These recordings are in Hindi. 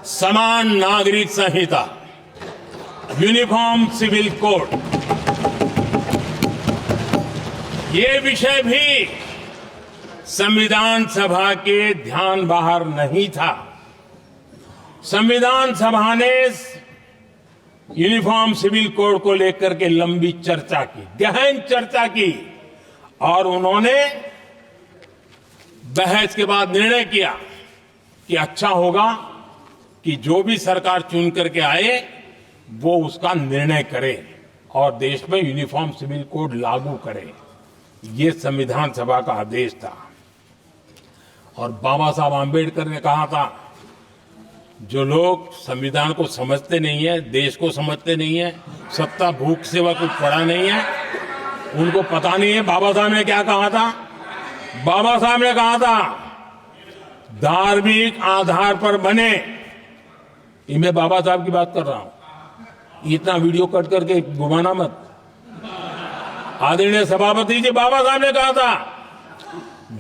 समान नागरिक संहिता, यूनिफॉर्म सिविल कोड, ये विषय भी संविधान सभा के ध्यान बाहर नहीं था। संविधान सभा ने यूनिफॉर्म सिविल कोड को लेकर के लंबी चर्चा की, गहन चर्चा की, और उन्होंने बहस के बाद निर्णय किया कि अच्छा होगा कि जो भी सरकार चुन करके आए वो उसका निर्णय करे और देश में यूनिफॉर्म सिविल कोड लागू करे। ये संविधान सभा का आदेश था। और बाबा साहब आंबेडकर ने कहा था, जो लोग संविधान को समझते नहीं है, देश को समझते नहीं है, सत्ता भूख सेवा कुछ पड़ा नहीं है, उनको पता नहीं है बाबा साहब ने क्या कहा था। बाबा साहब ने कहा था, धार्मिक आधार पर बने, ये मैं बाबा साहब की बात कर रहा हूं, इतना वीडियो कट करके घुमाना मत। आदरणीय सभापति जी, बाबा साहब ने कहा था,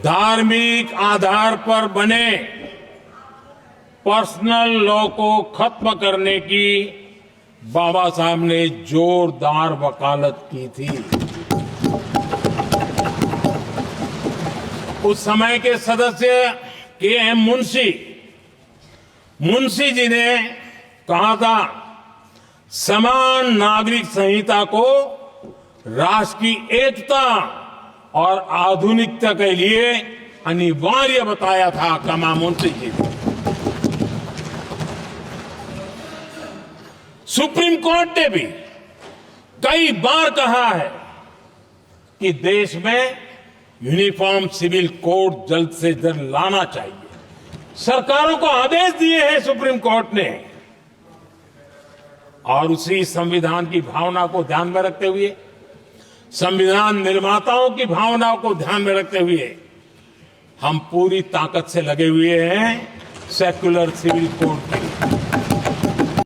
धार्मिक आधार पर बने पर्सनल लॉ को खत्म करने की बाबा साहब ने जोरदार वकालत की थी। उस समय के सदस्य के.एम. मुंशी जी ने कहा था, समान नागरिक संहिता को राष्ट्र की एकता और आधुनिकता के लिए अनिवार्य बताया था। कमा मुंशी जी ने। सुप्रीम कोर्ट ने भी कई बार कहा है कि देश में यूनिफॉर्म सिविल कोड जल्द से जल्द लाना चाहिए। सरकारों को आदेश दिए हैं सुप्रीम कोर्ट ने, और उसी संविधान की भावना को ध्यान में रखते हुए, संविधान निर्माताओं की भावनाओं को ध्यान में रखते हुए हम पूरी ताकत से लगे हुए हैं सेक्युलर सिविल कोड के